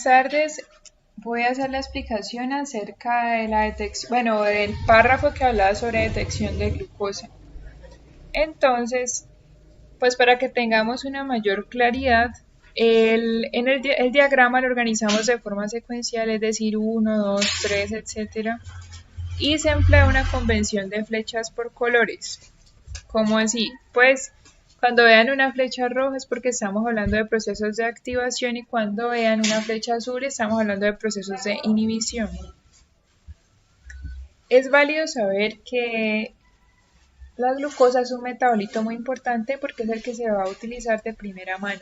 tardes. Voy a hacer la explicación acerca de la detección, del párrafo que hablaba sobre detección de glucosa. Entonces, pues para que tengamos una mayor claridad, el diagrama lo organizamos de forma secuencial, es decir, 1, 2, 3, etc. Y se emplea una convención de flechas por colores. ¿Cómo así? Pues cuando vean una flecha roja es porque estamos hablando de procesos de activación y cuando vean una flecha azul estamos hablando de procesos de inhibición. Es válido saber que la glucosa es un metabolito muy importante porque es el que se va a utilizar de primera mano.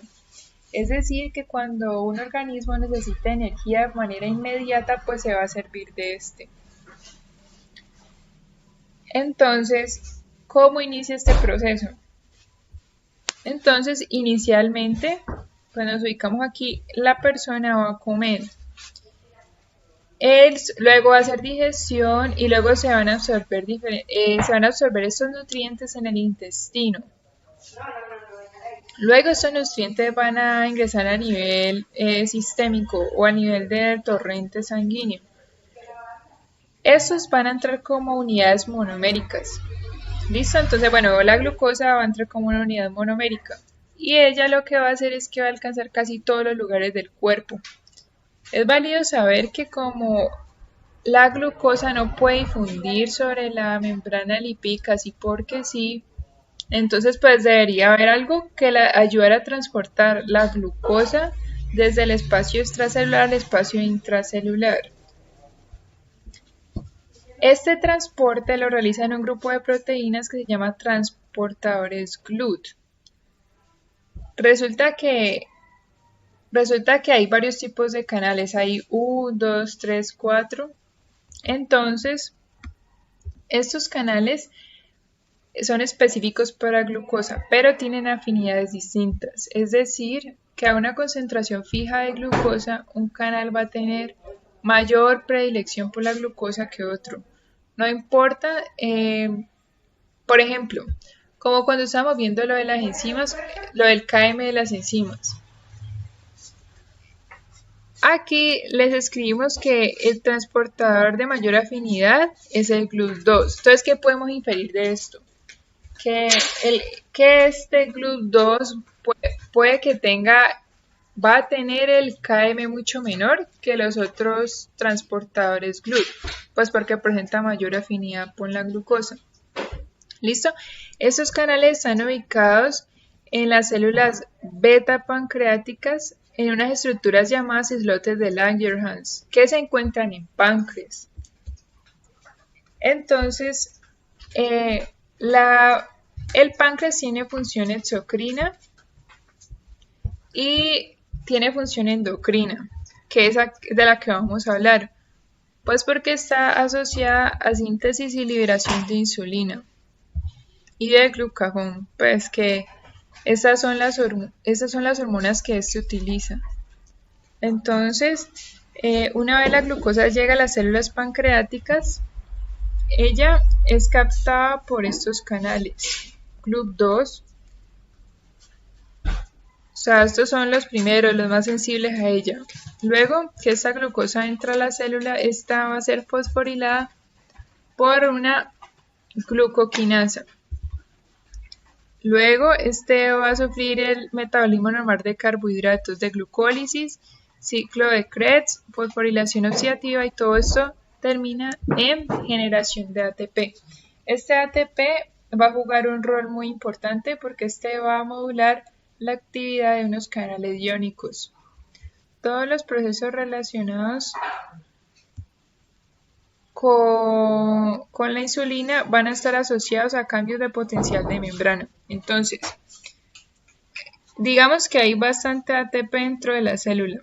Es decir, que cuando un organismo necesita energía de manera inmediata, pues se va a servir de este. Entonces, ¿cómo inicia este proceso? Entonces, inicialmente, cuando nos ubicamos aquí, la persona va a comer. Luego va a hacer digestión y luego se van a absorber estos nutrientes en el intestino. Luego estos nutrientes van a ingresar a nivel sistémico o a nivel del torrente sanguíneo. Estos van a entrar como unidades monoméricas. ¿Listo? Entonces, la glucosa va a entrar como una unidad monomérica y ella lo que va a hacer es que va a alcanzar casi todos los lugares del cuerpo. Es válido saber que como la glucosa no puede difundir sobre la membrana lipídica así porque sí, entonces pues debería haber algo que la ayudara a transportar la glucosa desde el espacio extracelular al espacio intracelular. Este transporte lo realiza en un grupo de proteínas que se llama transportadores GLUT. Resulta que hay varios tipos de canales, hay 1, 2, 3, 4. Entonces, estos canales son específicos para glucosa, pero tienen afinidades distintas. Es decir, que a una concentración fija de glucosa, un canal va a tener mayor predilección por la glucosa que otro. No importa, por ejemplo, como cuando estamos viendo lo de las enzimas, lo del KM de las enzimas. Aquí les escribimos que el transportador de mayor afinidad es el GLUT2. Entonces, ¿qué podemos inferir de esto? Que este GLUT2 puede que va a tener el KM mucho menor que los otros transportadores GLUT, pues porque presenta mayor afinidad por la glucosa. ¿Listo? Estos canales están ubicados en las células beta pancreáticas en unas estructuras llamadas islotes de Langerhans que se encuentran en páncreas. Entonces, el páncreas tiene función exocrina y tiene función endocrina, que es de la que vamos a hablar, pues porque está asociada a síntesis y liberación de insulina y de glucagón, pues que estas son las hormonas que se utiliza. Entonces, una vez la glucosa llega a las células pancreáticas, ella es captada por estos canales, GLUT2. O sea, estos son los primeros, los más sensibles a ella. Luego que esta glucosa entra a la célula, esta va a ser fosforilada por una glucoquinasa. Luego, este va a sufrir el metabolismo normal de carbohidratos de glucólisis, ciclo de Krebs, fosforilación oxidativa y todo esto termina en generación de ATP. Este ATP va a jugar un rol muy importante porque este va a modular la actividad de unos canales iónicos. Todos los procesos relacionados con la insulina van a estar asociados a cambios de potencial de membrana. Entonces, digamos que hay bastante ATP dentro de la célula.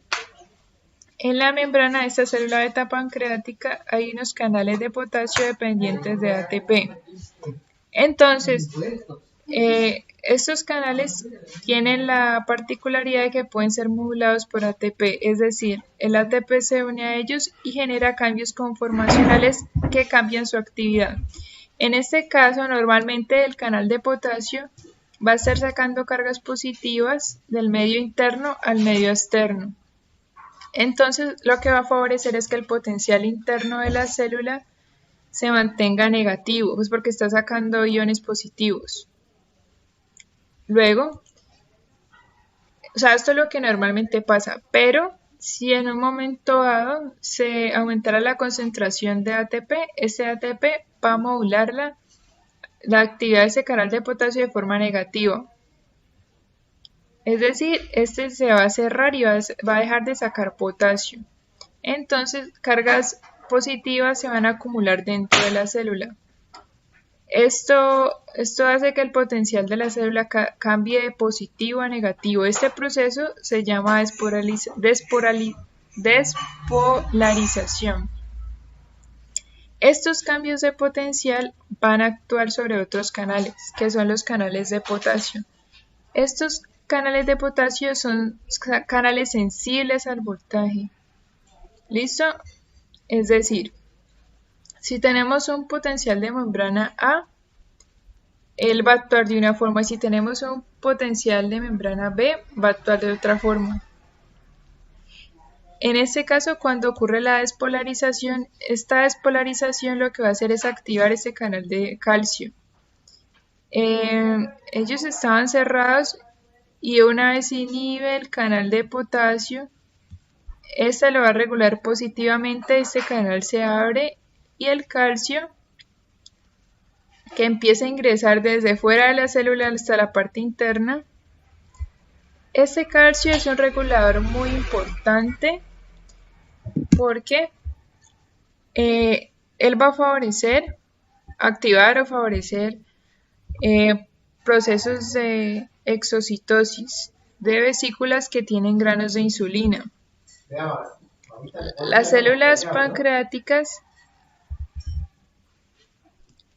En la membrana de esta célula beta pancreática hay unos canales de potasio dependientes de ATP. Entonces, estos canales tienen la particularidad de que pueden ser modulados por ATP, es decir, el ATP se une a ellos y genera cambios conformacionales que cambian su actividad. En este caso, normalmente el canal de potasio va a estar sacando cargas positivas del medio interno al medio externo. Entonces, lo que va a favorecer es que el potencial interno de la célula se mantenga negativo, pues porque está sacando iones positivos. Luego, o sea, esto es lo que normalmente pasa, pero si en un momento dado se aumentara la concentración de ATP, ese ATP va a modular la actividad de ese canal de potasio de forma negativa. Es decir, este se va a cerrar y va a dejar de sacar potasio. Entonces, cargas positivas se van a acumular dentro de la célula. Esto hace que el potencial de la célula cambie de positivo a negativo. Este proceso se llama despolarización. Estos cambios de potencial van a actuar sobre otros canales, que son los canales de potasio. Estos canales de potasio son canales sensibles al voltaje. ¿Listo? Es decir, si tenemos un potencial de membrana A, él va a actuar de una forma. Si tenemos un potencial de membrana B, va a actuar de otra forma. En este caso, cuando ocurre la despolarización, esta despolarización lo que va a hacer es activar ese canal de calcio. Ellos estaban cerrados y una vez inhibe el canal de potasio, esta lo va a regular positivamente, este canal se abre y el calcio que empieza a ingresar desde fuera de la célula hasta la parte interna. Este calcio es un regulador muy importante porque él va a favorecer, activar o favorecer procesos de exocitosis de vesículas que tienen granos de insulina. Las células pancreáticas,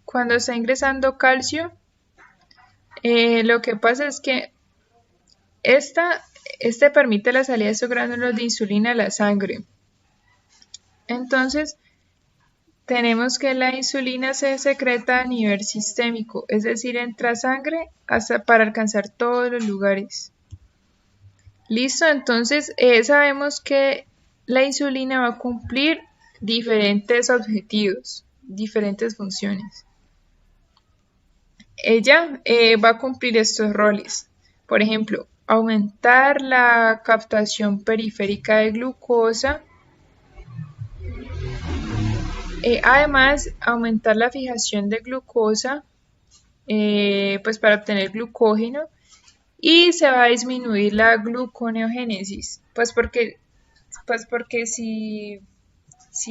cuando está ingresando calcio, lo que pasa es que este permite la salida de esos gránulos de insulina a la sangre. Entonces, tenemos que la insulina se secreta a nivel sistémico, es decir, entra a sangre para alcanzar todos los lugares. Listo, entonces sabemos que la insulina va a cumplir diferentes objetivos, diferentes funciones. Ella va a cumplir estos roles. Por ejemplo, aumentar la captación periférica de glucosa. Además, aumentar la fijación de glucosa pues para obtener glucógeno, y se va a disminuir la gluconeogénesis, pues porque si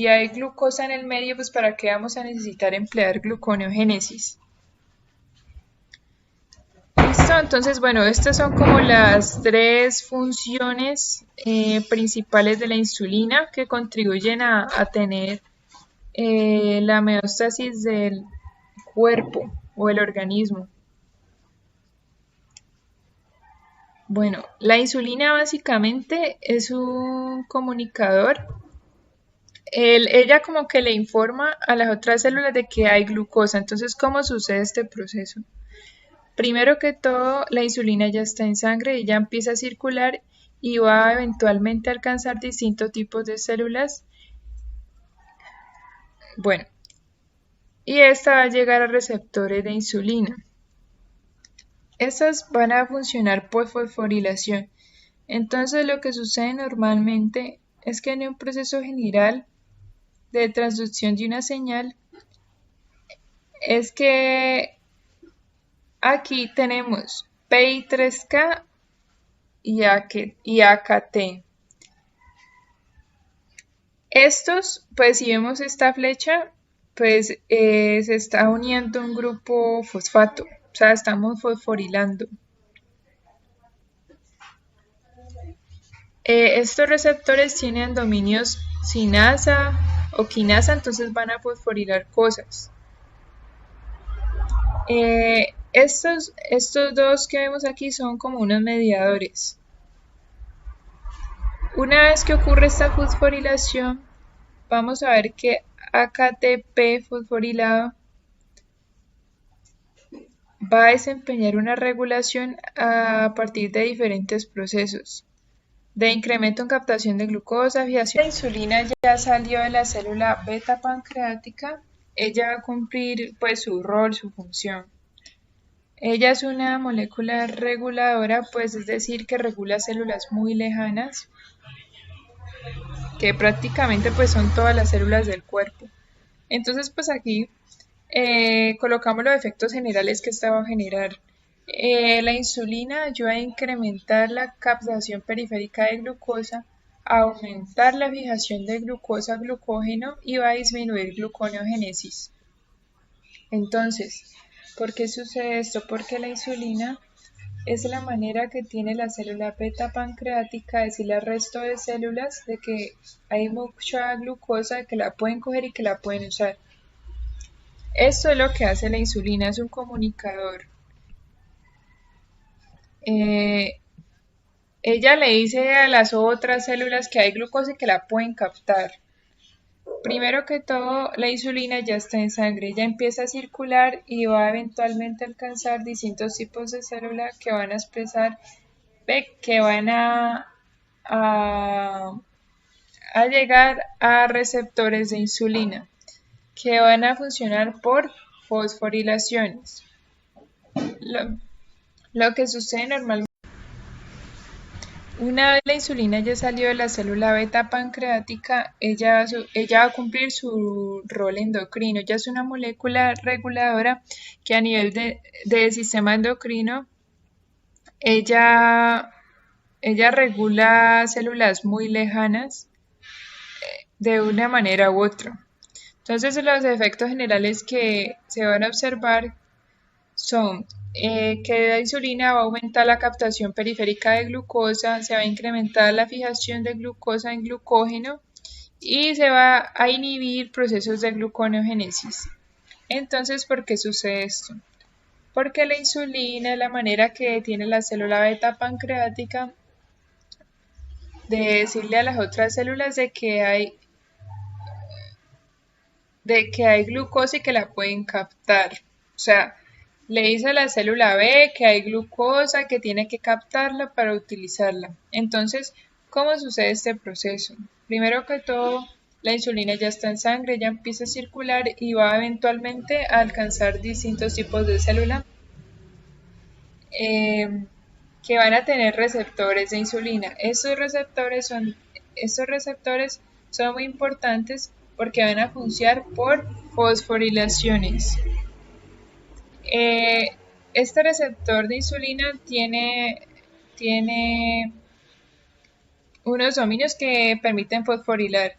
hay glucosa en el medio, pues para qué vamos a necesitar emplear gluconeogénesis. Listo, entonces bueno, estas son como las tres funciones principales de la insulina que contribuyen a tener la homeostasis del cuerpo o el organismo. Bueno, la insulina básicamente es un comunicador. Ella como que le informa a las otras células de que hay glucosa. Entonces, ¿cómo sucede este proceso? Primero que todo, la insulina ya está en sangre y ya empieza a circular y va a eventualmente alcanzar distintos tipos de células. Bueno, y esta va a llegar a receptores de insulina. Estas van a funcionar por fosforilación. Entonces lo que sucede normalmente es que en un proceso general de transducción de una señal es que aquí tenemos PI3K y AKT. Estos, pues si vemos esta flecha, pues se está uniendo un grupo fosfato, o sea, estamos fosforilando. Estos receptores tienen dominios sinasa o quinasa, entonces van a fosforilar cosas. Estos dos que vemos aquí son como unos mediadores. Una vez que ocurre esta fosforilación, vamos a ver que AKTP fosforilado va a desempeñar una regulación a partir de diferentes procesos. de incremento en captación de glucosa, fijación. La insulina ya salió de la célula beta pancreática, ella va a cumplir pues su rol, su función. Ella es una molécula reguladora, pues es decir, que regula células muy lejanas, que prácticamente pues son todas las células del cuerpo. Entonces pues aquí colocamos los efectos generales que esta va a generar. La insulina ayuda a incrementar la captación periférica de glucosa, a aumentar la fijación de glucosa a glucógeno y va a disminuir gluconeogénesis. Entonces, ¿por qué sucede esto? Porque la insulina es la manera que tiene la célula beta pancreática de decirle al resto de células de que hay mucha glucosa, que la pueden coger y que la pueden usar. Esto es lo que hace la insulina, es un comunicador. Ella le dice a las otras células que hay glucosa y que la pueden captar. Primero que todo, la insulina ya está en sangre, ya empieza a circular y va eventualmente a alcanzar distintos tipos de células que van a expresar, que van a llegar a receptores de insulina, que van a funcionar por fosforilaciones. Lo que sucede normalmente, una vez la insulina ya salió de la célula beta pancreática, ella va a cumplir su rol endocrino. Ya es una molécula reguladora que a nivel del sistema endocrino, ella regula células muy lejanas de una manera u otra. Entonces los efectos generales que se van a observar son que la insulina va a aumentar la captación periférica de glucosa, se va a incrementar la fijación de glucosa en glucógeno y se va a inhibir procesos de gluconeogénesis. Entonces, ¿por qué sucede esto? Porque la insulina es la manera que tiene la célula beta pancreática de decirle a las otras células de que hay glucosa y que la pueden captar. O sea, le dice a la célula B que hay glucosa, que tiene que captarla para utilizarla. Entonces, ¿cómo sucede este proceso? Primero que todo, la insulina ya está en sangre, ya empieza a circular y va eventualmente a alcanzar distintos tipos de células que van a tener receptores de insulina. Estos receptores son muy importantes porque van a funcionar por fosforilaciones. Este receptor de insulina tiene unos dominios que permiten fosforilar.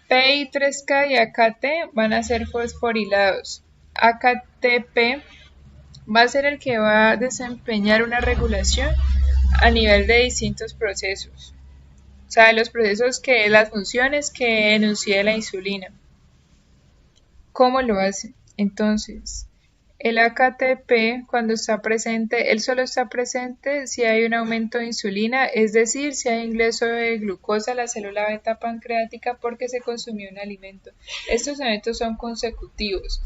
PI3K y AKT van a ser fosforilados. AKTP va a ser el que va a desempeñar una regulación a nivel de distintos procesos. O sea, los procesos las funciones que enuncia la insulina. ¿Cómo lo hace? Entonces, el AKTP, cuando está presente, él solo está presente si hay un aumento de insulina, es decir, si hay ingreso de glucosa a la célula beta pancreática porque se consumió un alimento. Estos eventos son consecutivos.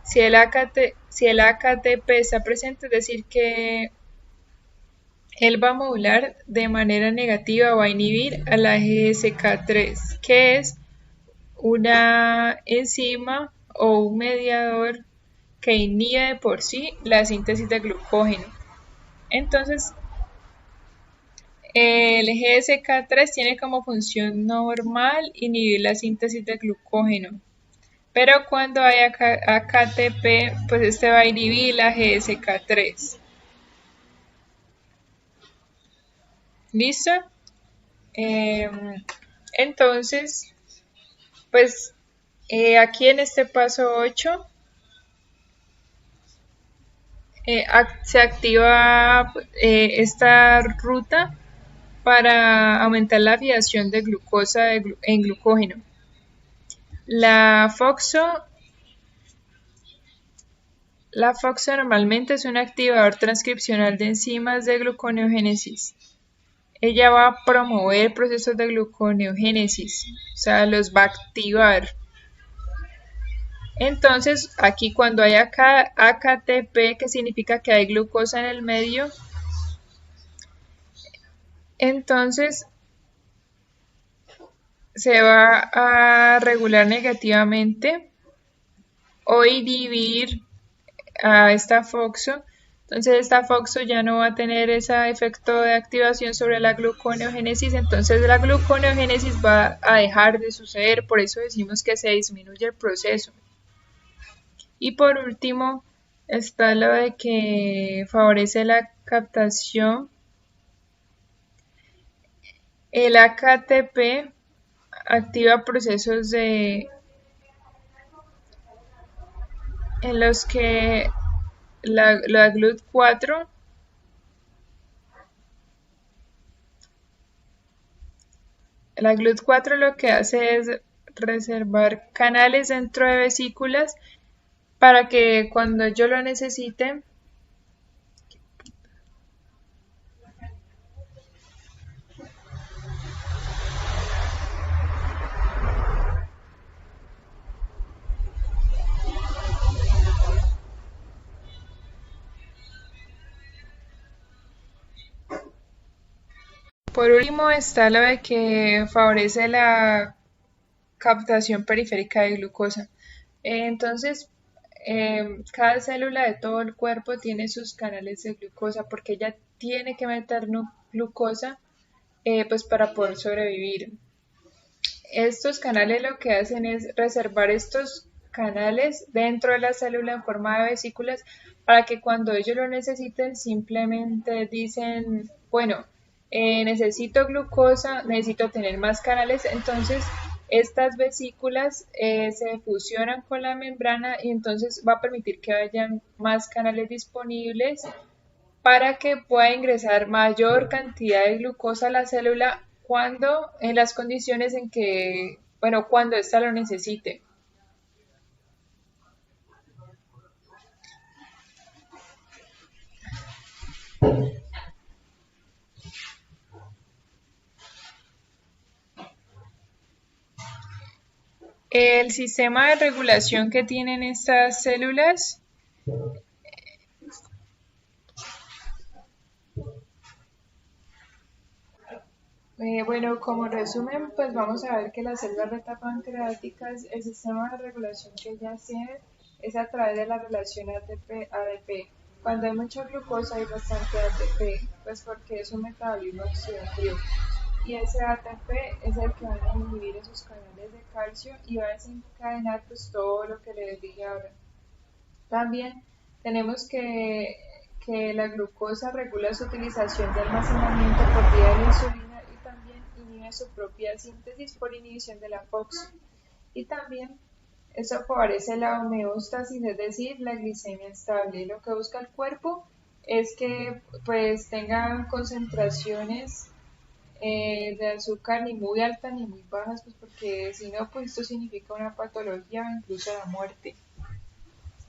Si el AKTP está presente, es decir, que él va a modular de manera negativa o va a inhibir a la GSK3, que es una enzima o un mediador que inhibe de por sí la síntesis de glucógeno. Entonces, el GSK3 tiene como función normal inhibir la síntesis de glucógeno, pero cuando hay AKTP, pues este va a inhibir la GSK3. ¿Listo? Entonces, pues aquí en este paso 8 se activa esta ruta para aumentar la fijación de glucosa en glucógeno. La FOXO normalmente es un activador transcripcional de enzimas de gluconeogénesis. Ella va a promover procesos de gluconeogénesis, o sea, los va a activar. Entonces, aquí cuando hay AKTP, que significa que hay glucosa en el medio, entonces se va a regular negativamente o inhibir a esta FOXO. Entonces esta FOXO ya no va a tener ese efecto de activación sobre la gluconeogénesis, entonces la gluconeogénesis va a dejar de suceder, por eso decimos que se disminuye el proceso. Y por último está lo de que favorece la captación. El AKTP activa procesos en los que la GLUT4 lo que hace es reservar canales dentro de vesículas para que cuando yo lo necesite Por último está lo de que favorece la captación periférica de glucosa. Entonces, cada célula de todo el cuerpo tiene sus canales de glucosa porque ella tiene que meter glucosa pues para poder sobrevivir. Estos canales lo que hacen es reservar estos canales dentro de la célula en forma de vesículas para que cuando ellos lo necesiten simplemente dicen, bueno, necesito glucosa, necesito tener más canales, entonces estas vesículas se fusionan con la membrana y entonces va a permitir que hayan más canales disponibles para que pueda ingresar mayor cantidad de glucosa a la célula cuando en las condiciones en que, bueno, cuando ésta lo necesite. El sistema de regulación que tienen estas células bueno, como resumen, pues vamos a ver que las células beta pancreáticas, el sistema de regulación que ellas tienen es a través de la relación ATP-ADP. Cuando hay mucha glucosa hay bastante ATP, pues porque es un metabolismo oxidativo. Y ese ATP es el que va a inhibir esos canales de calcio y va a desencadenar pues todo lo que les dije ahora. También tenemos que la glucosa regula su utilización de almacenamiento por vía de la insulina y también inhibe su propia síntesis por inhibición de la FOXO. Y también eso favorece la homeostasis, es decir, la glicemia estable. Lo que busca el cuerpo es que pues tengan concentraciones de azúcar ni muy altas ni muy bajas, pues porque si no, pues esto significa una patología o incluso la muerte.